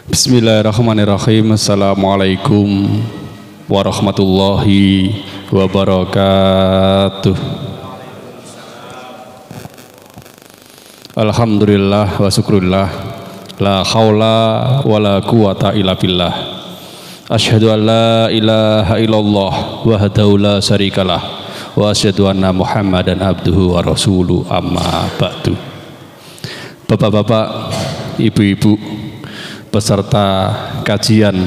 Bismillahirrahmanirrahim. Assalamualaikum warahmatullahi wabarakatuh. Alhamdulillah wa syukurillah, la haula wa la quwata illa billah. Asyhadu an la ilaha illallah wahdahu la syarikalah wa asyhadu anna Muhammadan abduhu wa rasuluh, amma ba'du. Bapak-bapak, ibu-ibu, peserta kajian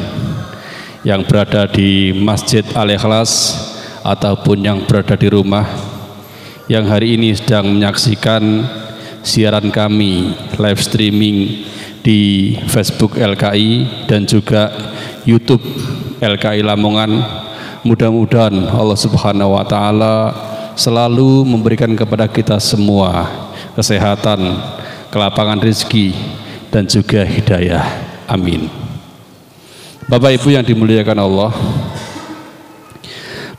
yang berada di Masjid Al-Ikhlas ataupun yang berada di rumah, yang hari ini sedang menyaksikan siaran kami live streaming di Facebook LKI dan juga YouTube LKI Lamongan. Mudah-mudahan Allah Subhanahu wa Ta'ala selalu memberikan kepada kita semua kesehatan, kelapangan rezeki, dan juga hidayah. Amin. Bapak Ibu yang dimuliakan Allah,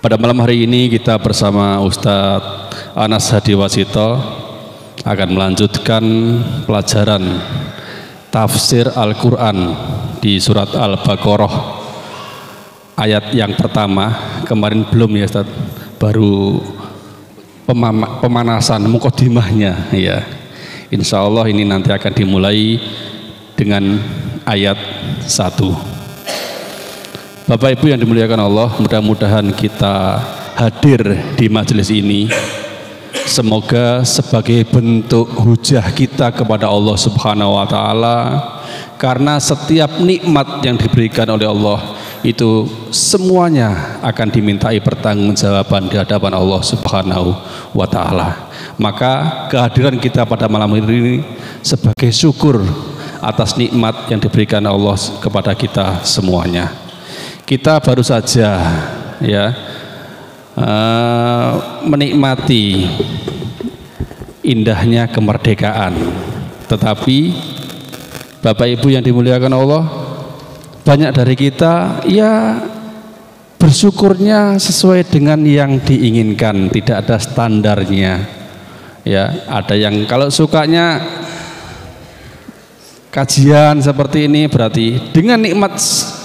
pada malam hari ini kita bersama Ustadz Anas Hadi Wasito akan melanjutkan pelajaran tafsir Al-Quran di surat Al-Baqarah ayat yang pertama. Kemarin belum ya Ustadz, baru pemanasan mukadimahnya ya. Insya Allah ini nanti akan dimulai dengan ayat 1. Bapak Ibu yang dimuliakan Allah, mudah-mudahan kita hadir di majelis ini semoga sebagai bentuk hujah kita kepada Allah Subhanahu wa Ta'ala, karena setiap nikmat yang diberikan oleh Allah itu semuanya akan dimintai pertanggungjawaban di hadapan Allah Subhanahu wa Ta'ala. Maka kehadiran kita pada malam ini sebagai syukur atas nikmat yang diberikan Allah kepada kita semuanya. Kita baru saja ya menikmati indahnya kemerdekaan, tetapi Bapak Ibu yang dimuliakan Allah, banyak dari kita ya bersyukurnya sesuai dengan yang diinginkan, tidak ada standarnya ya. Ada yang kalau sukanya kajian seperti ini, berarti dengan nikmat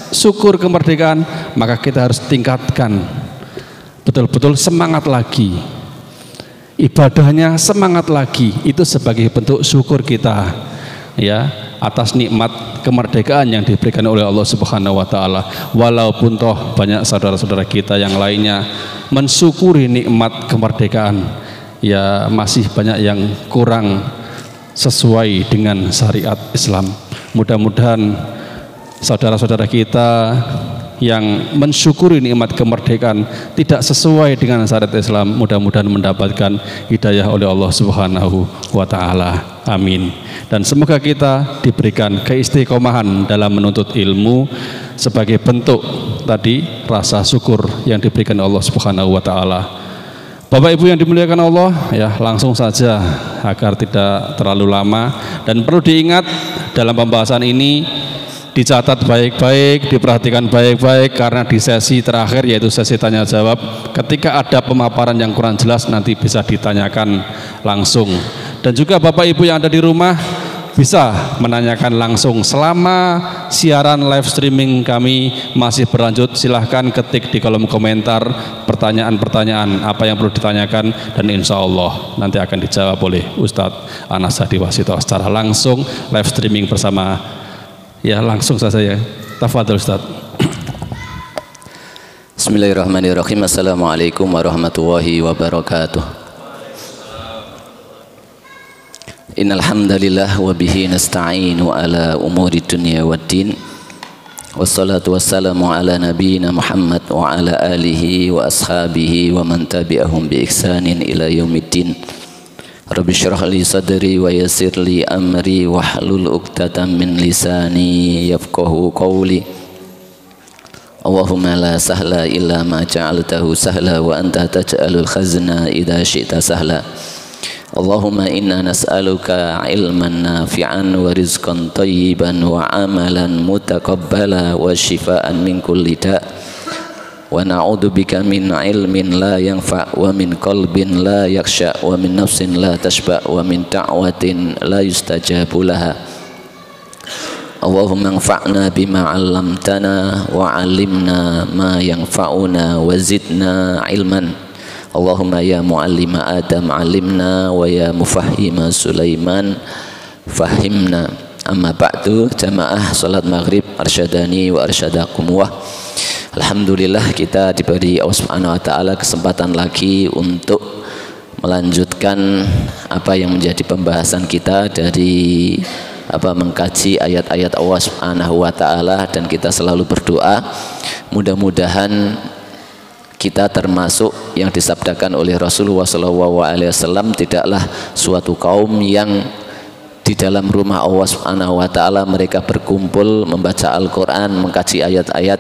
syukur kemerdekaan maka kita harus tingkatkan betul-betul semangat lagi, ibadahnya semangat lagi. Itu sebagai bentuk syukur kita ya atas nikmat kemerdekaan yang diberikan oleh Allah Subhanahu wa Ta'ala. Walaupun toh banyak saudara-saudara kita yang lainnya mensyukuri nikmat kemerdekaan, ya masih banyak yang kurang sesuai dengan syariat Islam. Mudah-mudahan saudara-saudara kita yang mensyukuri nikmat kemerdekaan tidak sesuai dengan syariat Islam, mudah-mudahan mendapatkan hidayah oleh Allah Subhanahu wa Ta'ala. Amin. Dan semoga kita diberikan keistiqomahan dalam menuntut ilmu sebagai bentuk tadi rasa syukur yang diberikan Allah Subhanahu wa Ta'ala. Bapak Ibu yang dimuliakan Allah, ya langsung saja agar tidak terlalu lama, dan perlu diingat dalam pembahasan ini dicatat baik-baik, diperhatikan baik-baik, karena di sesi terakhir yaitu sesi tanya jawab, ketika ada pemaparan yang kurang jelas nanti bisa ditanyakan langsung. Dan juga Bapak Ibu yang ada di rumah bisa menanyakan langsung selama siaran live streaming kami masih berlanjut. Silahkan ketik di kolom komentar pertanyaan-pertanyaan apa yang perlu ditanyakan, dan insya Allah nanti akan dijawab oleh Ustadz Anas Hadi Wasito secara langsung live streaming bersama. Ya langsung saja ya. Tafadhol Ustadz. Bismillahirrahmanirrahim. Assalamualaikum warahmatullahi wabarakatuh. Innal hamdalillah wa bihi nasta'inu ala umuri dunya waddin. Wassalatu wassalamu ala nabiyyina Muhammad wa ala alihi wa ashabihi wa man tabi'ahum bi ihsanin ila yaumiddin. Rabbi syrah li sadri wa yassir li amri wahlul 'uqdatam min lisani yafqahu qawli. Allahumma la sahla illa ma ja'altahu sahla wa anta taj'alul khazna idza syi'ta sahla. Allahumma inna nas'aluka ilman nafi'an wa rizqan tayyiban wa amalan mutaqabbala wa shifaan min kulli da'. Wa na'udzubika min ilmin la yanfa' wa min qalbin la yakhsha wa min nafsin la tashba' wa min da'watin la yustajabu laha. Allahumma anfa'na bima 'allamtana wa 'allimna ma yanfa'una wa zidna ilman. Allahumma ya muallima Adam 'allimna wa ya mufahhima Sulaiman fahimna. Amma ba'du, jamaah salat maghrib arsyadani wa arsyadakum wa. Alhamdulillah kita diberi Allah Subhanahu wa taala kesempatan lagi untuk melanjutkan apa yang menjadi pembahasan kita dari mengkaji ayat-ayat Allah Subhanahu wa taala, dan kita selalu berdoa mudah-mudahan kita termasuk yang disabdakan oleh Rasulullah SAW, tidaklah suatu kaum yang di dalam rumah Allah Subhanahu wa taala mereka berkumpul membaca Al-Qur'an, mengkaji ayat-ayat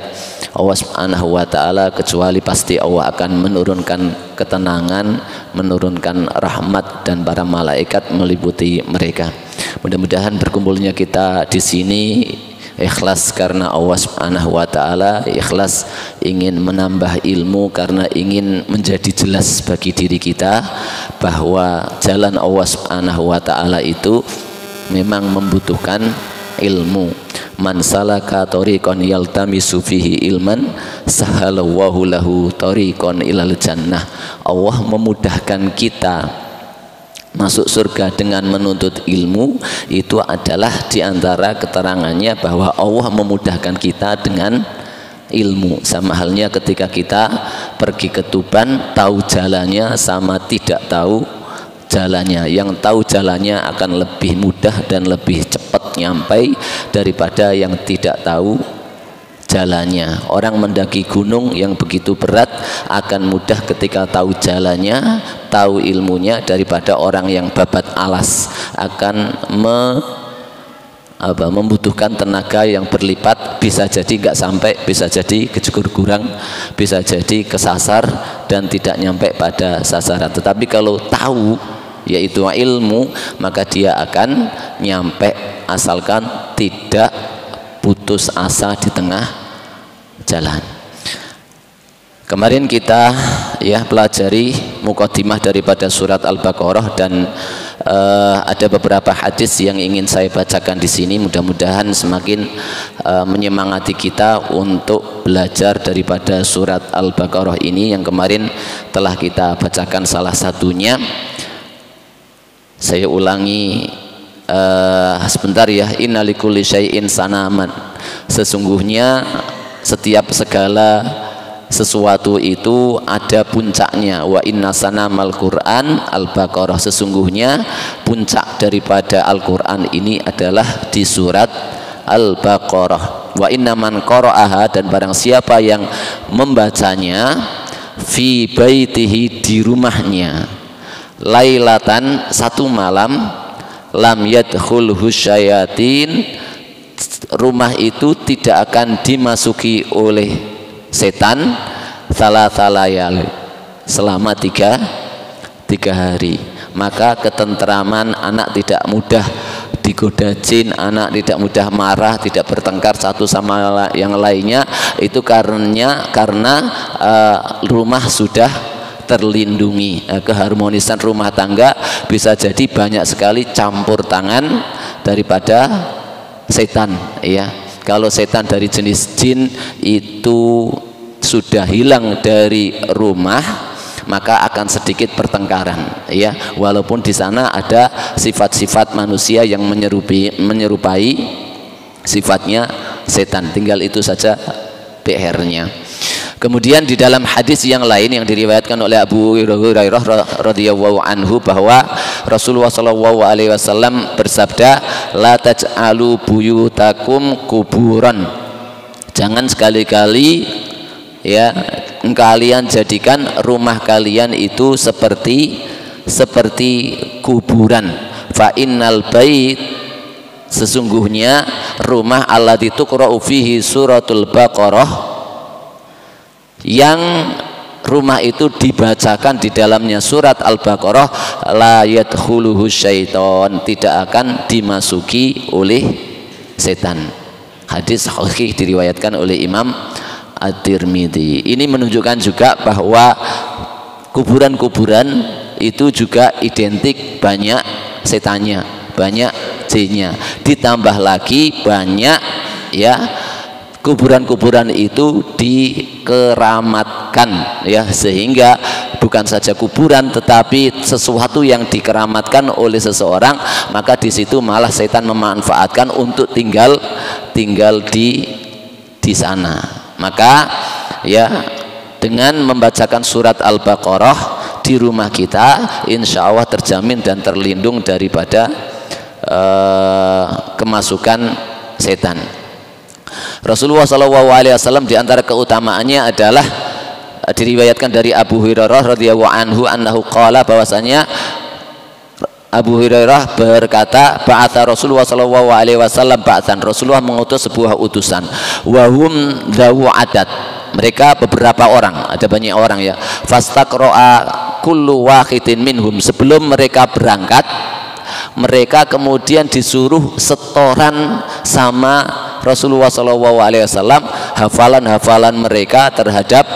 Allah Subhanahu wa taala, kecuali pasti Allah akan menurunkan ketenangan, menurunkan rahmat, dan para malaikat meliputi mereka. Mudah-mudahan berkumpulnya kita di sini ikhlas karena Allah Subhanahu wa taala, ikhlas ingin menambah ilmu karena ingin menjadi jelas bagi diri kita bahwa jalan Allah Subhanahu wa taala itu memang membutuhkan ilmu. Man salaka tariqan yaltamisu fihi ilman sahalallahu lahu tariqan ilal jannah. Allah memudahkan kita masuk surga dengan menuntut ilmu. Itu adalah diantara keterangannya bahwa Allah memudahkan kita dengan ilmu. Sama halnya ketika kita pergi ke Tuban, tahu jalannya sama tidak tahu jalannya. Yang tahu jalannya akan lebih mudah dan lebih cepat nyampai daripada yang tidak tahu jalannya. Orang mendaki gunung yang begitu berat akan mudah ketika tahu jalannya, tahu ilmunya, daripada orang yang babat alas akan membutuhkan tenaga yang berlipat, bisa jadi nggak sampai, bisa jadi kecukur kurang, bisa jadi kesasar dan tidak nyampe pada sasaran. Tetapi kalau tahu, yaitu ilmu, maka dia akan nyampe asalkan tidak putus asa di tengah jalan. Kemarin kita pelajari mukadimah daripada surat Al-Baqarah, dan ada beberapa hadis yang ingin saya bacakan di sini. Mudah-mudahan semakin menyemangati kita untuk belajar daripada surat Al-Baqarah ini yang kemarin telah kita bacakan salah satunya. Saya ulangi sebentar ya. Innalikulli syai'in sanaman. Sesungguhnya setiap segala sesuatu itu ada puncaknya. Wa inna sanamal Qur'an Al-Baqarah. Sesungguhnya puncak daripada Al-Qur'an ini adalah di surat Al-Baqarah. Wa inna man qara'aha, dan barang siapa yang membacanya, fi baitihi, di rumahnya, lailatan, satu malam, lam yadkhulhu syayatin, rumah itu tidak akan dimasuki oleh setan, salatsa layal, selama tiga hari. Maka ketentraman, anak tidak mudah digoda jin, anak tidak mudah marah, tidak bertengkar satu sama yang lainnya, itu karena rumah sudah terlindungi. Keharmonisan rumah tangga bisa jadi banyak sekali campur tangan daripada setan, ya. Kalau setan dari jenis jin itu sudah hilang dari rumah, maka akan sedikit pertengkaran, ya. Walaupun di sana ada sifat-sifat manusia yang menyerupai sifatnya setan, tinggal itu saja PR-nya. Kemudian di dalam hadis yang lain yang diriwayatkan oleh Abu Hurairah radhiyallahu anhu bahwa Rasulullah SAW bersabda, la taj'alu buyutakum kuburan. Jangan sekali-kali kalian jadikan rumah kalian itu seperti kuburan. Fa innal bait, sesungguhnya rumah allati tuqra'u fihi suratul Baqarah, yang rumah itu dibacakan di dalamnya surat Al-Baqarah, la yadkhuluhu syaiton, tidak akan dimasuki oleh setan. Hadis sahih diriwayatkan oleh Imam At-Tirmidzi. Ini menunjukkan juga bahwa kuburan-kuburan itu juga identik banyak setannya, banyak jinnya. Ditambah lagi banyak ya kuburan-kuburan itu dikeramatkan ya, sehingga bukan saja kuburan tetapi sesuatu yang dikeramatkan oleh seseorang, maka di situ malah setan memanfaatkan untuk tinggal di sana. Maka ya dengan membacakan surat Al-Baqarah di rumah kita, insya Allah terjamin dan terlindung daripada kemasukan setan. Rasulullah SAW di antara keutamaannya adalah diriwayatkan dari Abu Hurairah radhiyallahu anhu annahu qala, bahwasanya Abu Hurairah berkata, ba'atha Rasulullah sallallahu alaihi wasallam ba'athan, Rasulullah mengutus sebuah utusan, wahum dzawu adat, mereka beberapa orang, ada banyak orang ya, fastaqra'a kullu wahidin minhum, sebelum mereka berangkat mereka kemudian disuruh setoran sama Rasulullah sallallahu alaihi wasallam hafalan-hafalan mereka terhadap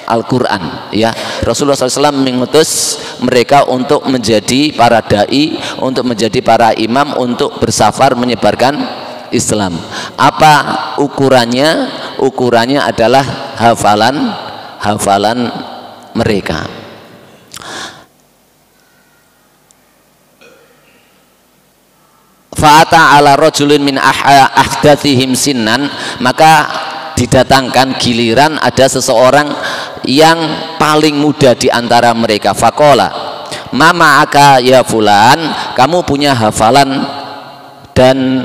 Al-Quran ya. Rasulullah SAW mengutus mereka untuk menjadi para dai, untuk menjadi para imam, untuk bersafar menyebarkan Islam. Apa ukurannya? Ukurannya adalah hafalan mereka. Fa'ata ala rajulin min ahdathihim sinnan, maka didatangkan giliran ada seseorang yang paling muda di antara mereka. Faqala, mama aka ya fulan, kamu punya hafalan dan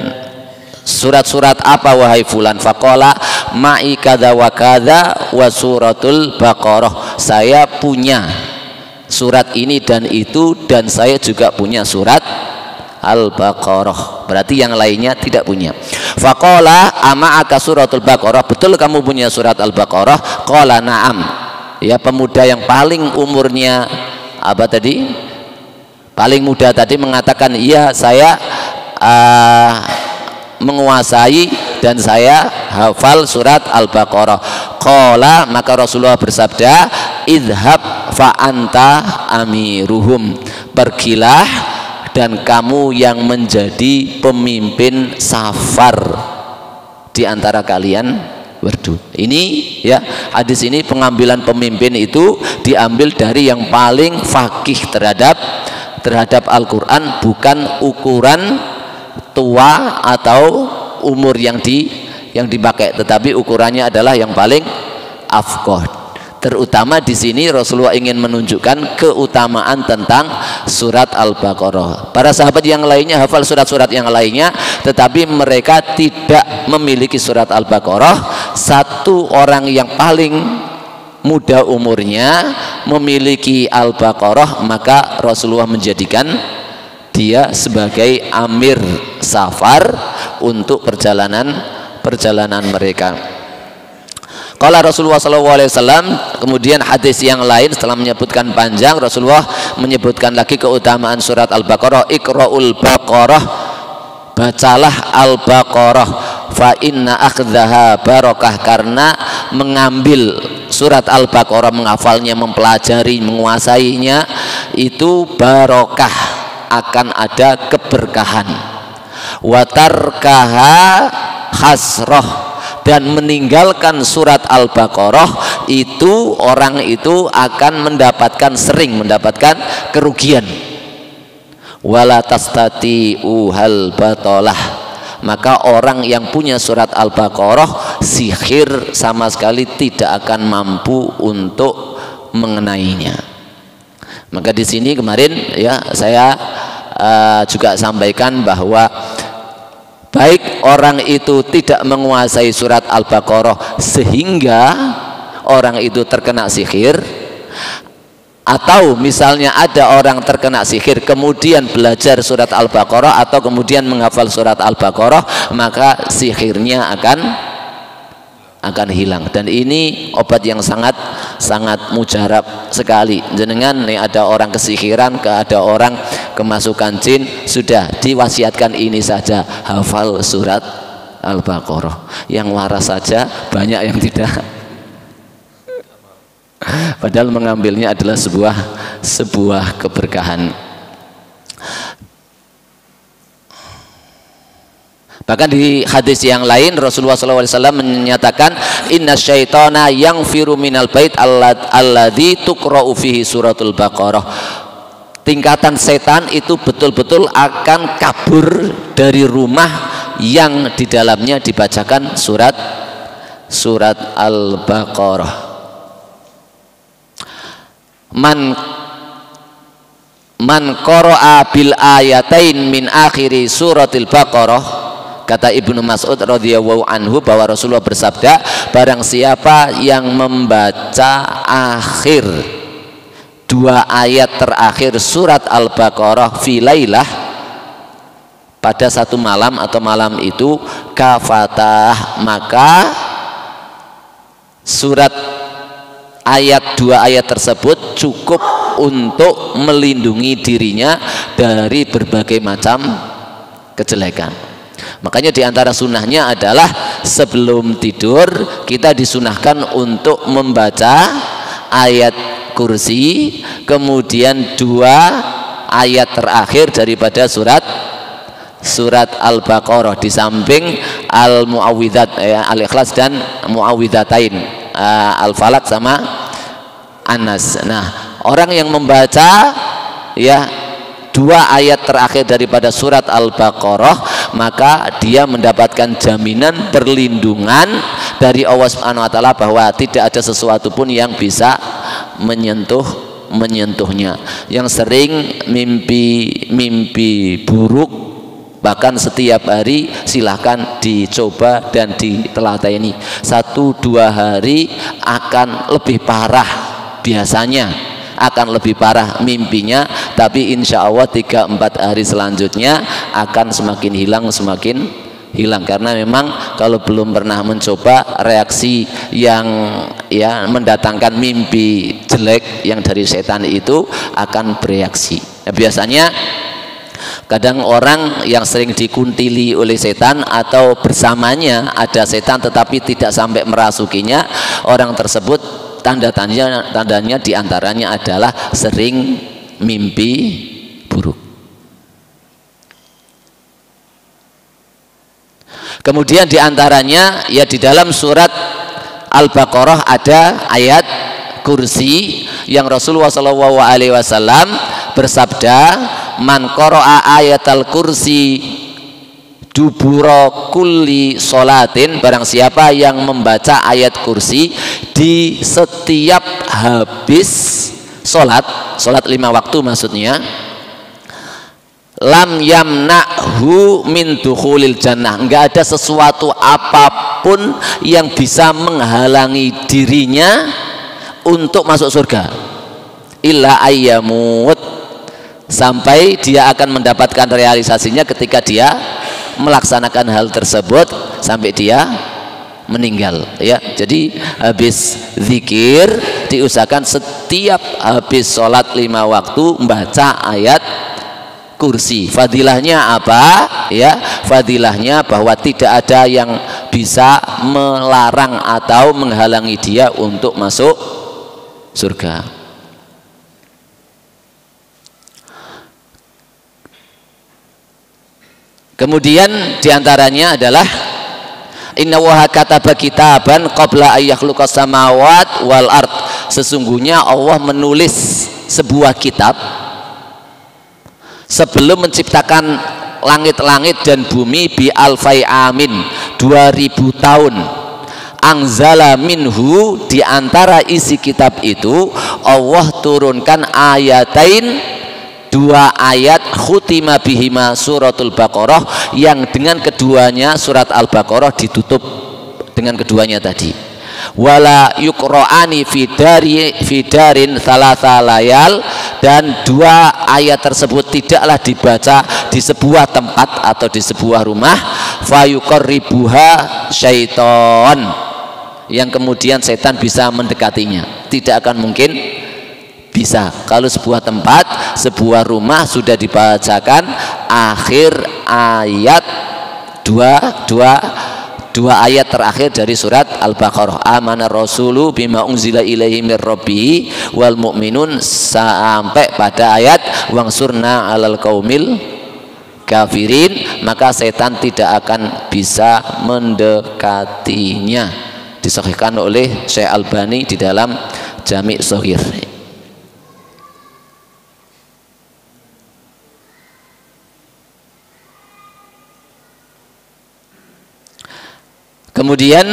surat-surat apa wahai fulan? Faqala ma'i kadza wa kadza wa suratul Baqarah, saya punya surat ini dan itu, dan saya juga punya surat Al-Baqarah. Berarti yang lainnya tidak punya. Faqala ama'aka suratul Baqarah, betul kamu punya surat Al-Baqarah? Qala na'am. Ya, pemuda yang paling umurnya apa tadi? Paling muda tadi mengatakan, iya saya menguasai dan saya hafal surat Al-Baqarah. Qala, maka Rasulullah bersabda, idhab fa anta amiruhum, pergilah dan kamu yang menjadi pemimpin safar di antara kalian berdua. Ini ya, hadis ini pengambilan pemimpin itu diambil dari yang paling faqih terhadap Al-Quran, bukan ukuran tua atau umur yang dipakai, tetapi ukurannya adalah yang paling afqah. Terutama di sini Rasulullah ingin menunjukkan keutamaan tentang surat Al-Baqarah. Para sahabat yang lainnya hafal surat-surat yang lainnya, tetapi mereka tidak memiliki surat Al-Baqarah. Satu orang yang paling muda umurnya memiliki Al-Baqarah, maka Rasulullah menjadikan dia sebagai amir safar untuk perjalanan mereka. Qala Rasulullah SAW, kemudian hadis yang lain setelah menyebutkan panjang, Rasulullah menyebutkan lagi keutamaan surat Al-Baqarah. Iqra'ul Baqarah, bacalah Al-Baqarah, fa inna akhdaha barakah, karena mengambil surat Al-Baqarah, menghafalnya, mempelajari, menguasainya itu barokah, akan ada keberkahan. Wa tarkaha hasroh, dan meninggalkan surat Al-Baqarah itu orang itu akan sering mendapatkan kerugian. Wala tastati'u hal batalah, maka orang yang punya surat Al-Baqarah sihir sama sekali tidak akan mampu untuk mengenainya. Maka di sini kemarin ya saya juga sampaikan bahwa baik orang itu tidak menguasai surat Al-Baqarah sehingga orang itu terkena sihir, atau misalnya ada orang terkena sihir kemudian belajar surat Al-Baqarah atau kemudian menghafal surat Al-Baqarah, maka sihirnya akan hilang. Dan ini obat yang sangat mujarab sekali. Jenengan nih, ada orang kesihiran, ada orang kemasukan jin, sudah diwasiatkan ini saja, hafal surat Al-Baqarah. Yang waras saja, banyak yang tidak. Padahal mengambilnya adalah sebuah keberkahan. Bahkan di hadis yang lain Rasulullah SAW menyatakan inna syaitana yang firu minal bait alladzi tuqra'u fihi suratul Baqarah. Tingkatan setan itu betul-betul akan kabur dari rumah yang di dalamnya dibacakan surat Al-Baqarah. Man qara'a bil ayatain min akhiri suratil Baqarah. Kata Ibnu Mas'ud radhiyallahu anhu bahwa Rasulullah bersabda, barang siapa yang membaca akhir 2 ayat terakhir surat Al-Baqarah fi lailah, pada satu malam atau malam itu, kafatah, maka surat ayat 2 ayat tersebut cukup untuk melindungi dirinya dari berbagai macam kejelekan. Makanya diantara sunnahnya adalah sebelum tidur kita disunahkan untuk membaca ayat kursi, kemudian 2 ayat terakhir daripada surat Al-Baqarah, di samping Al-Mu'awwidzat, Al-Ikhlas dan Mu'awwidzatain, Al-Falaq sama An-Nas. Nah, orang yang membaca 2 ayat terakhir daripada surat Al-Baqarah, maka dia mendapatkan jaminan perlindungan dari Allah Subhanahu wa taala bahwa tidak ada sesuatu pun yang bisa menyentuhnya. Yang sering mimpi buruk, bahkan setiap hari, silahkan dicoba dan diteladani. 1-2 hari akan lebih parah, biasanya akan lebih parah mimpinya, tapi insya Allah 3-4 hari selanjutnya akan semakin hilang, karena memang kalau belum pernah mencoba, reaksi yang mendatangkan mimpi jelek yang dari setan itu akan bereaksi. Biasanya kadang orang yang sering dikuntili oleh setan atau bersamanya ada setan tetapi tidak sampai merasukinya, orang tersebut tandanya diantaranya adalah sering mimpi buruk. Kemudian diantaranya di dalam surat Al-Baqarah ada ayat kursi yang Rasulullah SAW bersabda, man qara'a ayatal kursi dubura kulli sholatin, barang siapa yang membaca ayat kursi di setiap habis sholat 5 waktu maksudnya, lam yamna'hu min dukhulil jannah, enggak ada sesuatu apapun yang bisa menghalangi dirinya untuk masuk surga, illa ayyamut, sampai dia akan mendapatkan realisasinya ketika dia melaksanakan hal tersebut sampai dia meninggal. Jadi habis zikir diusahakan setiap habis sholat 5 waktu membaca ayat kursi. Fadilahnya apa? Fadilahnya bahwa tidak ada yang bisa melarang atau menghalangi dia untuk masuk surga. Kemudian diantaranya adalah inna waha kataba kitaban qabla ayyakhluqas samawat wal ard, sesungguhnya Allah menulis sebuah kitab sebelum menciptakan langit-langit dan bumi, bi alfai amin, 2000 tahun. Anzala minhu, diantara isi kitab itu Allah turunkan ayatain, 2 ayat, khutima bihima suratul Baqarah, yang dengan keduanya surat Al-Baqarah ditutup dengan keduanya tadi. Wala yuqra'ani fidarin thalatha layal, dan 2 ayat tersebut tidaklah dibaca di sebuah tempat atau di sebuah rumah, fayuqarribuha syaiton, yang kemudian setan bisa mendekatinya. Tidak akan mungkin bisa kalau sebuah tempat, sebuah rumah sudah dibacakan akhir ayat 2 ayat terakhir dari surat Al-Baqarah, amanar rasulu bima unzila ilaihi mir rabbih wal mu'minun, sampai pada ayat wangsurna alal qaumil kafirin, maka setan tidak akan bisa mendekatinya. Disahihkan oleh Syekh Albani di dalam Jami' Shaghir. Kemudian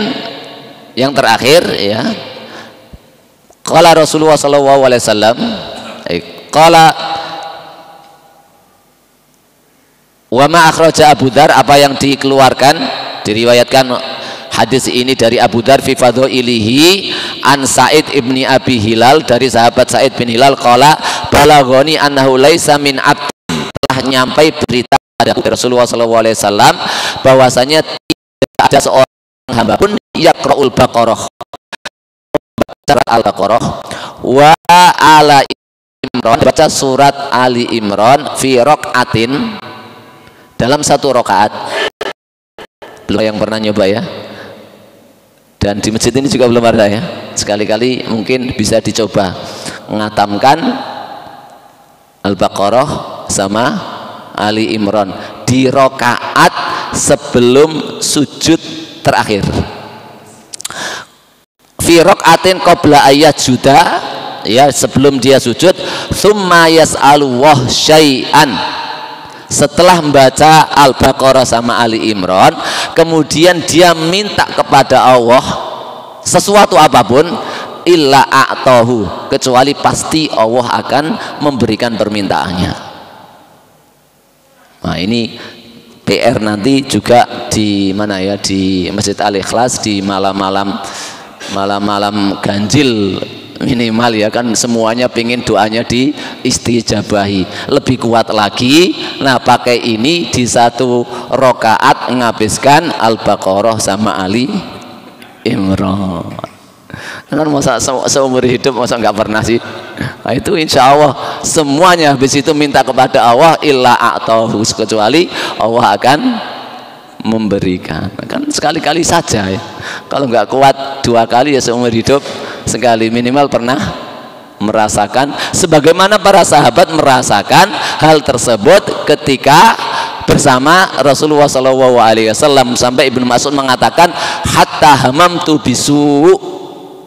yang terakhir ya, qala Rasulullah sallallahu alaihi wasallam, qala wa ma akhraja Abu Dzar, apa yang dikeluarkan diriwayatkan hadis ini dari Abu Dzar fi fadhailihi an Sa'id ibni Abi Hilal, dari sahabat Sa'id bin Hilal, qala balaghani annahu laisa min abd, telah nyampai berita pada Rasulullah sallallahu alaihi wasallam bahwasanya tidak ada seorang hamba pun yaqra'ul Baqarah, surat Al-Baqarah, wa ala Imran, baca surat Ali Imran fi raqatin, dalam satu rakaat. Belum yang pernah nyoba ya, dan di masjid ini juga belum ada ya. Sekali-kali mungkin bisa dicoba ngatamkan Al-Baqarah sama Ali Imran di rakaat sebelum sujud terakhir. Fi raqatin qabla ayat juda, ya, sebelum dia sujud. Tsumma yas'alullah syai'an, setelah membaca Al-Baqarah sama Ali Imran, kemudian dia minta kepada Allah sesuatu apapun, illa a'tahu, kecuali pasti Allah akan memberikan permintaannya. Nah, ini PR nanti juga di mana ya, di Masjid Al-Ikhlas, di malam-malam ganjil minimal ya, kan semuanya pingin doanya diistijabahi. Lebih kuat lagi, nah pakai ini di satu rokaat menghabiskan Al-Baqarah sama Ali Imran. Kan masa seumur hidup masa nggak pernah sih? Nah, itu insya Allah semuanya habis itu minta kepada Allah, illa a'tahu, kecuali Allah akan memberikan. Kan sekali-kali saja ya, kalau nggak kuat 2 kali ya seumur hidup sekali minimal pernah merasakan, sebagaimana para sahabat merasakan hal tersebut ketika bersama Rasulullah SAW. Sampai Ibnu Mas'ud mengatakan hatta hamamtu bisu,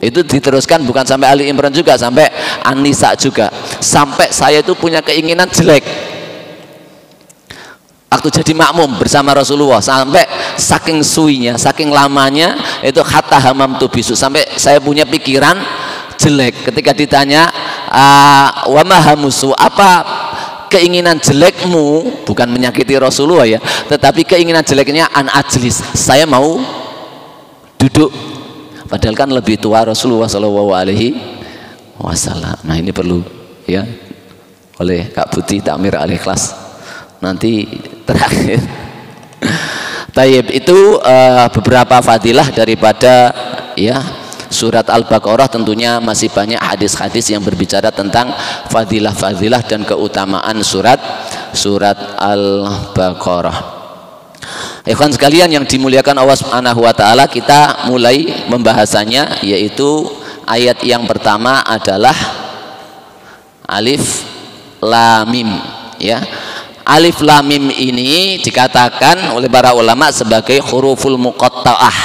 itu diteruskan bukan sampai Ali Imran juga, sampai An-Nisa juga, sampai saya itu punya keinginan jelek waktu jadi makmum bersama Rasulullah, sampai saking suinya, saking lamanya itu hatta hamamtu bisu, sampai saya punya pikiran jelek ketika ditanya wa mahamusu, apa keinginan jelekmu, bukan menyakiti Rasulullah ya, tetapi keinginan jeleknya an ajlis, saya mau duduk, padahal kan lebih tua Rasulullah SAW. Nah ini perlu ya oleh Kak Buti Takmir Al-Ikhlas nanti terakhir. Tayyib, itu beberapa fadilah daripada ya surat Al-Baqarah. Tentunya masih banyak hadis-hadis yang berbicara tentang fadilah-fadilah dan keutamaan surat Al-Baqarah. Ikhwan sekalian yang dimuliakan Allah Subhanahu wa taala, kita mulai pembahasannya, yaitu ayat yang pertama adalah Alif Lam Mim ya. Alif Lam Mim ini dikatakan oleh para ulama sebagai huruful muqatta'ah,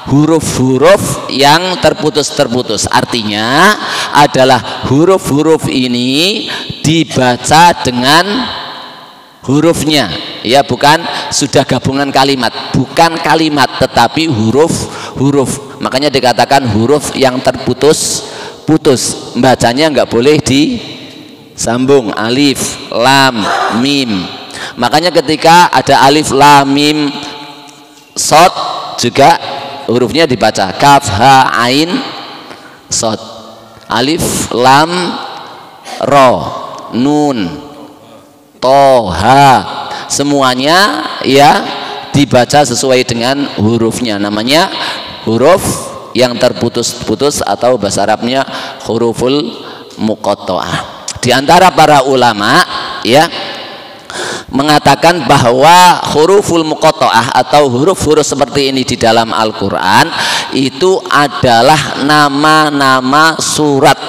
huruf-huruf yang terputus-terputus. Artinya adalah huruf-huruf ini dibaca dengan hurufnya ya, bukan sudah gabungan kalimat, bukan kalimat tetapi huruf-huruf. Makanya dikatakan huruf yang terputus-putus, bacanya nggak boleh disambung, alif lam mim. Makanya ketika ada alif lam mim sod juga hurufnya dibaca kaf ha ain sod, alif lam ro nun toha, semuanya ya dibaca sesuai dengan hurufnya, namanya huruf yang terputus-putus atau bahasa Arabnya huruful muqatta'ah. Di antara para ulama ya mengatakan bahwa huruful muqatta'ah atau huruf-huruf seperti ini di dalam Al-Qur'an itu adalah nama-nama surat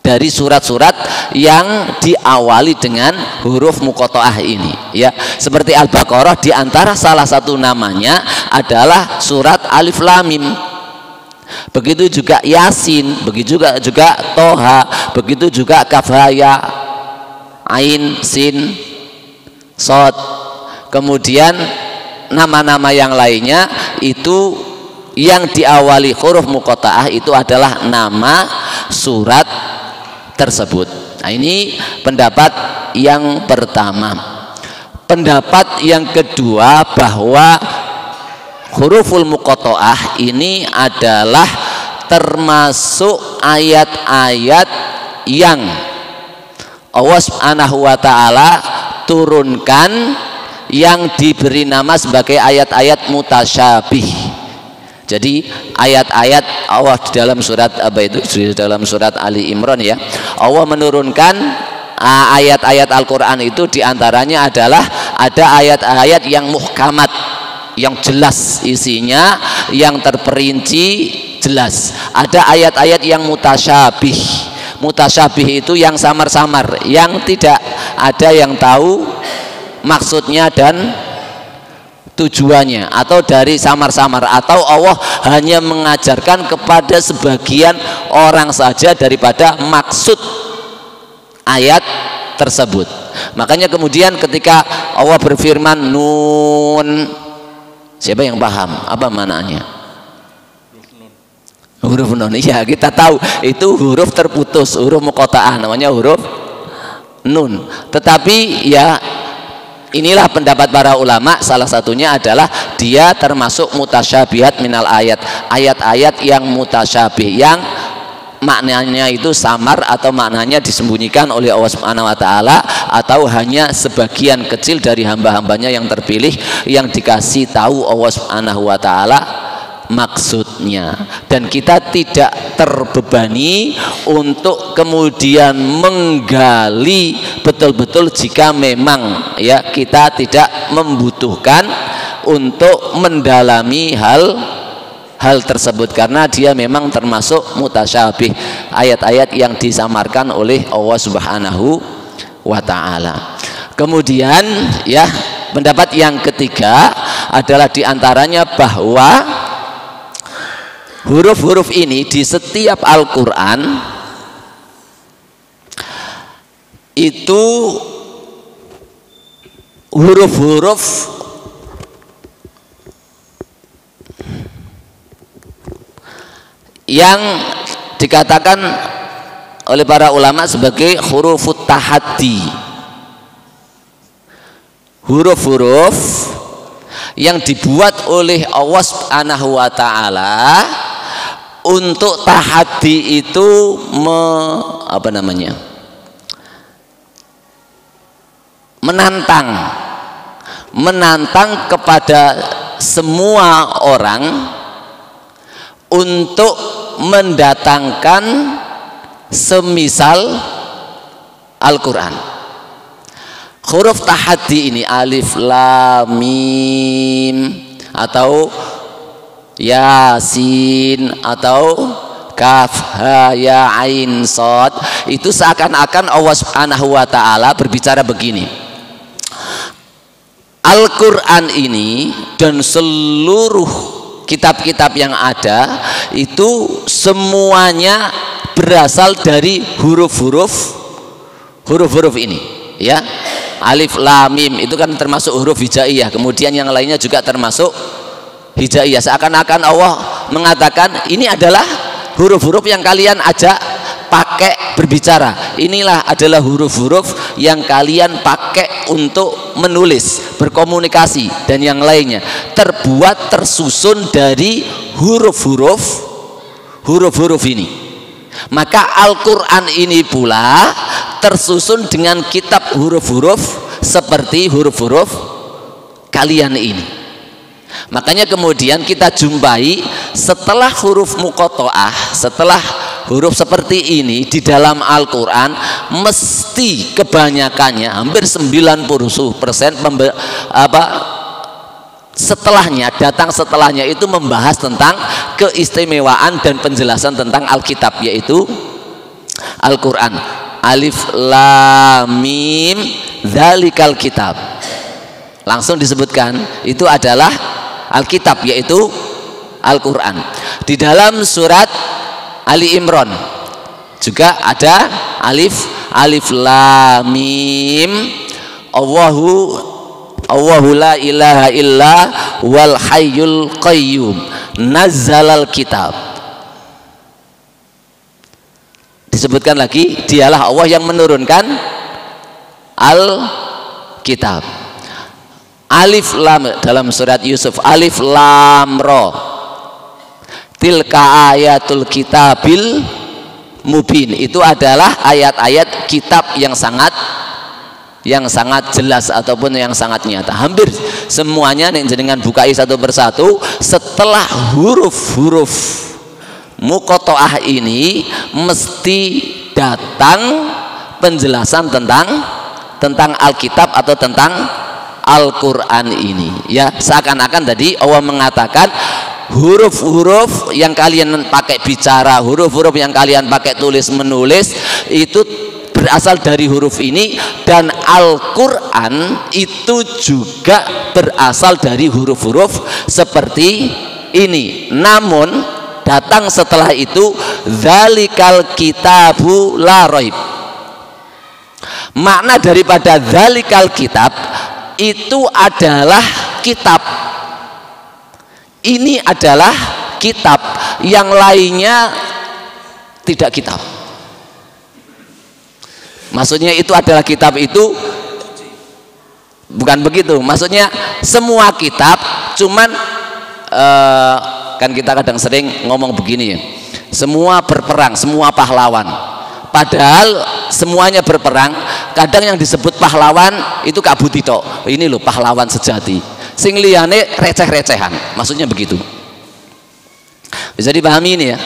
dari surat-surat yang diawali dengan huruf muqatta'ah ini, ya. Seperti Al-Baqarah, di antara salah satu namanya adalah surat Alif Lam Mim. Begitu juga Yasin, begitu juga Toha, begitu juga Kaf Ha Ya Ain Sin Shad. Kemudian nama-nama yang lainnya itu yang diawali huruf muqatta'ah itu adalah nama surat tersebut. Nah, ini pendapat yang pertama. Pendapat yang kedua, bahwa huruful muqatta'ah ini adalah termasuk ayat-ayat yang Allah Subhanahu wa taala turunkan yang diberi nama sebagai ayat-ayat mutasyabih. Jadi ayat-ayat Allah di dalam surat di dalam surat Ali Imran, ya, Allah menurunkan ayat-ayat Al-Quran itu diantaranya adalah ada ayat-ayat yang muhkamat, yang jelas isinya, yang terperinci jelas. Ada ayat-ayat yang mutasyabih. Mutasyabih itu yang samar-samar, yang tidak ada yang tahu maksudnya dan tujuannya, atau dari samar-samar, atau Allah hanya mengajarkan kepada sebagian orang saja daripada maksud ayat tersebut. Makanya kemudian ketika Allah berfirman Nun, siapa yang paham apa maknanya? Huruf Nun. Iya, kita tahu itu huruf terputus, huruf muqatta'ah, namanya huruf Nun. Tetapi ya, inilah pendapat para ulama, salah satunya adalah dia termasuk mutasyabihat minal ayat, ayat-ayat yang mutasyabih, yang maknanya itu samar atau maknanya disembunyikan oleh Allah Subhanahu wa taala, atau hanya sebagian kecil dari hamba-hambanya yang terpilih yang dikasih tahu Allah Subhanahu wa taala maksudnya. Dan kita tidak terbebani untuk kemudian menggali betul-betul jika memang, ya, kita tidak membutuhkan untuk mendalami hal tersebut, karena dia memang termasuk mutasyabih, ayat-ayat yang disamarkan oleh Allah Subhanahu wa taala. Kemudian, ya, pendapat yang ketiga adalah diantaranya bahwa huruf-huruf ini di setiap Al-Quran itu huruf-huruf yang dikatakan oleh para ulama sebagai hurufut tahaddi, huruf-huruf yang dibuat oleh Allah Subhanahu wa taala untuk tahaddi itu menantang kepada semua orang untuk mendatangkan semisal Al-Quran. Huruf tahaddi ini alif lam mim atau Yasin atau Kaf Ha Ya Ain Shad, itu seakan-akan Allah Subhanahu wa taala berbicara begini, Al-Quran ini dan seluruh kitab-kitab yang ada itu semuanya berasal dari huruf-huruf ini, ya. Alif lam mim itu kan termasuk huruf hijaiyah, kemudian yang lainnya juga termasuk hijaiyah. Seakan-akan Allah mengatakan ini adalah huruf-huruf yang kalian ajak pakai berbicara, inilah adalah huruf-huruf yang kalian pakai untuk menulis, berkomunikasi, dan yang lainnya terbuat tersusun dari huruf-huruf ini. Maka Al-Quran ini pula tersusun dengan kitab huruf-huruf seperti huruf-huruf kalian ini. Makanya kemudian kita jumpai setelah huruf muqatta'ah, setelah huruf seperti ini di dalam Al-Quran, mesti kebanyakannya hampir 90% setelahnya itu membahas tentang keistimewaan dan penjelasan tentang Alkitab, yaitu Al-Quran. Alif lam mim dzalikal kitab. Langsung disebutkan itu adalah Alkitab, yaitu Al-Quran. Di dalam surat Ali Imran juga ada alif lam mim Allahu la ilaha illa wal hayyul qayyum nazzalal kitab. Disebutkan lagi, dialah Allah yang menurunkan Al-Kitab. Alif lam dalam surat Yusuf, alif lam ra, tilka ayatul kitabil mubin. Itu adalah ayat-ayat kitab yang sangat jelas ataupun yang sangat nyata. Hampir semuanya nih jenengan bukai satu persatu, setelah huruf-huruf muqatta'ah ini mesti datang penjelasan tentang Alkitab atau tentang Al-Quran ini, ya. Seakan-akan tadi Allah mengatakan huruf-huruf yang kalian pakai bicara, huruf-huruf yang kalian pakai tulis menulis itu berasal dari huruf ini, dan Al-Quran itu juga berasal dari huruf-huruf seperti ini. Namun datang setelah itu dzalikal kitabu la raib. Makna daripada dzalikal kitab itu adalah kitab. Ini adalah kitab, yang lainnya tidak kitab. Maksudnya itu adalah kitab itu bukan begitu. Maksudnya semua kitab, cuman kan kita kadang sering ngomong begini ya, semua berperang, semua pahlawan. Padahal semuanya berperang. Kadang yang disebut pahlawan itu Kak Butito, ini loh pahlawan sejati. Sing liyane receh-recehan, maksudnya begitu. Bisa dipahami ini ya.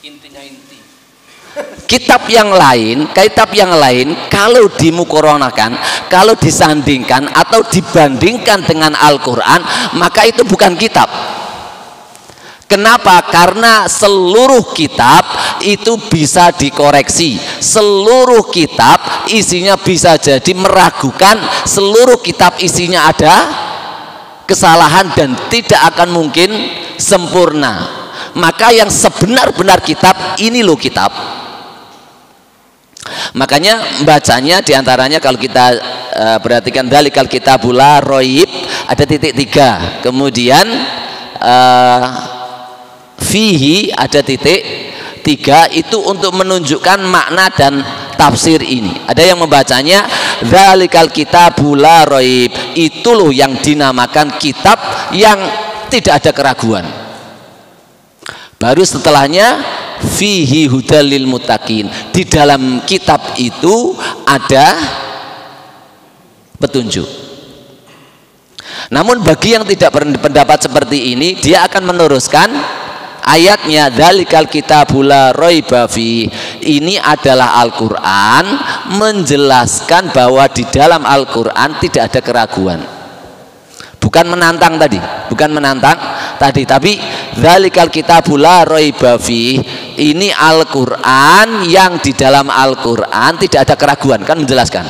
Intinya inti. Kitab yang lain kalau dimukoronakan, kalau disandingkan atau dibandingkan dengan Al-Quran, maka itu bukan kitab. Kenapa? Karena seluruh kitab itu bisa dikoreksi. Seluruh kitab isinya bisa jadi meragukan. Seluruh kitab isinya ada kesalahan dan tidak akan mungkin sempurna. Maka yang sebenar-benar kitab, ini loh kitab. Makanya bacanya diantaranya kalau kita perhatikan dzalikal kitabul la raib, ada titik 3. Kemudian fihi ada titik 3, itu untuk menunjukkan makna dan tafsir ini. Ada yang membacanya dzalikal kitabul la raib, itu loh yang dinamakan kitab yang tidak ada keraguan. Baru setelahnya fihi hudal lil muttaqin, di dalam kitab itu ada petunjuk. Namun bagi yang tidak berpendapat seperti ini, dia akan meneruskan ayatnya dzalikal kitabul la raiba fi. Ini adalah Al-Quran menjelaskan bahwa di dalam Al-Quran tidak ada keraguan. Bukan menantang tadi, tapi dzalikal kitabul la raiba fi, ini Al-Quran yang di dalam Al-Quran tidak ada keraguan, kan menjelaskan.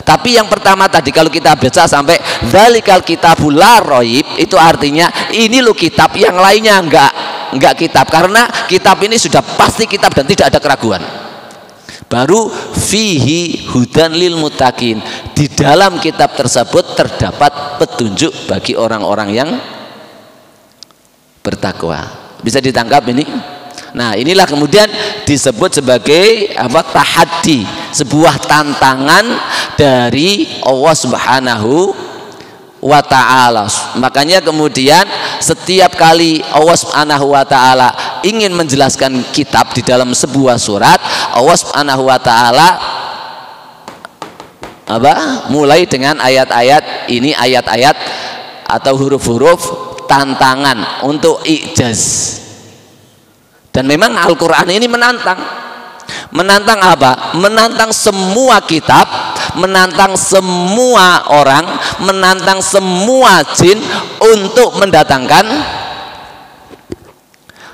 Tapi yang pertama tadi kalau kita baca sampai dzalikal kitabul la raib, itu artinya ini loh kitab, yang lainnya enggak kitab, karena kitab ini sudah pasti kitab dan tidak ada keraguan. Baru fihi hudan lil muttaqin, di dalam kitab tersebut terdapat petunjuk bagi orang-orang yang bertakwa. Bisa ditangkap ini? Nah, inilah kemudian disebut sebagai apa? Tahaddi, sebuah tantangan dari Allah Subhanahu wa ta'ala. Makanya kemudian setiap kali Allah Subhanahu wa ta'ala ingin menjelaskan kitab di dalam sebuah surat, Allah Subhanahu wa ta'ala mulai dengan ayat-ayat ini, ayat-ayat atau huruf-huruf tantangan untuk ijaz. Dan memang Al-Quran ini menantang apa? Menantang semua kitab, menantang semua orang, menantang semua jin untuk mendatangkan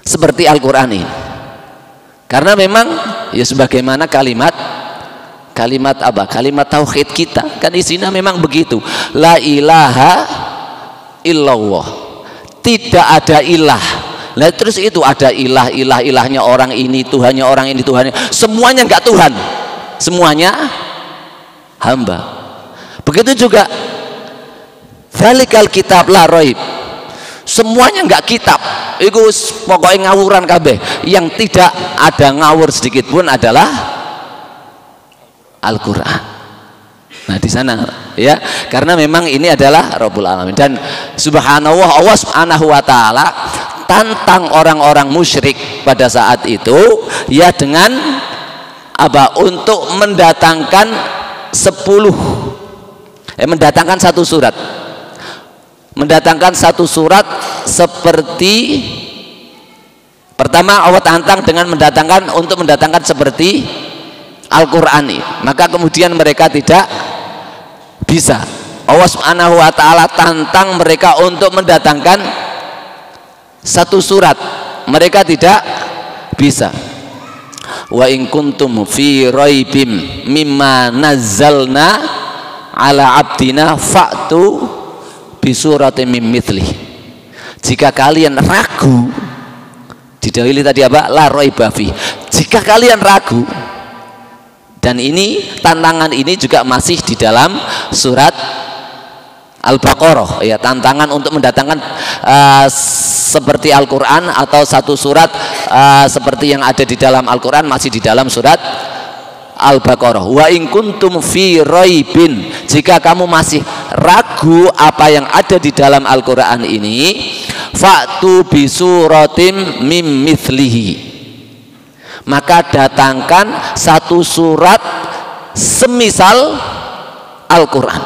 seperti Al-Quran ini. Karena memang ya sebagaimana kalimat apa? Kalimat tauhid kita kan isinya memang begitu. La ilaha illallah. Tidak ada ilah. Nah terus itu ada ilahnya orang ini, Tuhannya orang ini, Tuhannya. Semuanya enggak Tuhan. Semuanya hamba. Begitu juga zalikal kitab la raib. Semuanya enggak kitab. Iku pokoknya ngawuran kabeh. Yang tidak ada ngawur sedikit pun adalah Al-Qur'an. Nah di sana ya, karena memang ini adalah Rabbul Alamin. Dan subhanallah, Allah Subhanahu wa taala tantang orang-orang musyrik pada saat itu ya dengan apa? Untuk mendatangkan 10 mendatangkan satu surat. Mendatangkan satu surat seperti pertama Allah tantang dengan mendatangkan seperti Al-Qur'an ini. Maka kemudian mereka tidak bisa. Allah Subhanahu wa taala tantang mereka untuk mendatangkan satu surat. Mereka tidak bisa. Wa in kuntum fi raibim mimma nazzalna ala abdina fa'tu bisuratin mim mithlih. Jika kalian ragu, didahului tadi apa? La raiba fi. Jika kalian ragu, dan ini tantangan ini juga masih di dalam surat Al-Baqarah ya, tantangan untuk mendatangkan seperti Al-Qur'an atau satu surat seperti yang ada di dalam Al-Qur'an masih di dalam surat Al-Baqarah. Wa in kuntum fi raibin, jika kamu masih ragu apa yang ada di dalam Al-Qur'an ini, fa'tu bi suratim mim mithlihi, maka datangkan satu surat semisal Al-Qur'an.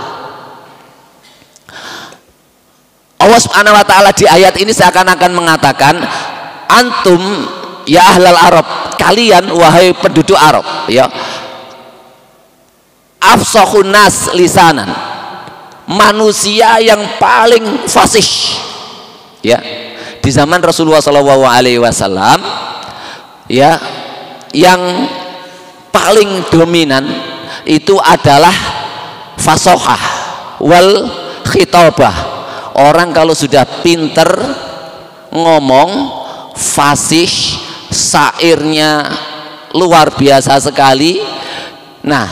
Allah Subhanahu wa taala di ayat ini seakan-akan mengatakan, antum ya ahlal Arab, kalian wahai penduduk Arab ya, afsahun nas lisanan, manusia yang paling fasih ya di zaman Rasulullah SAW ya, yang paling dominan itu adalah fasohah wal khitabah. Orang kalau sudah pinter ngomong, fasih, syairnya luar biasa sekali. Nah,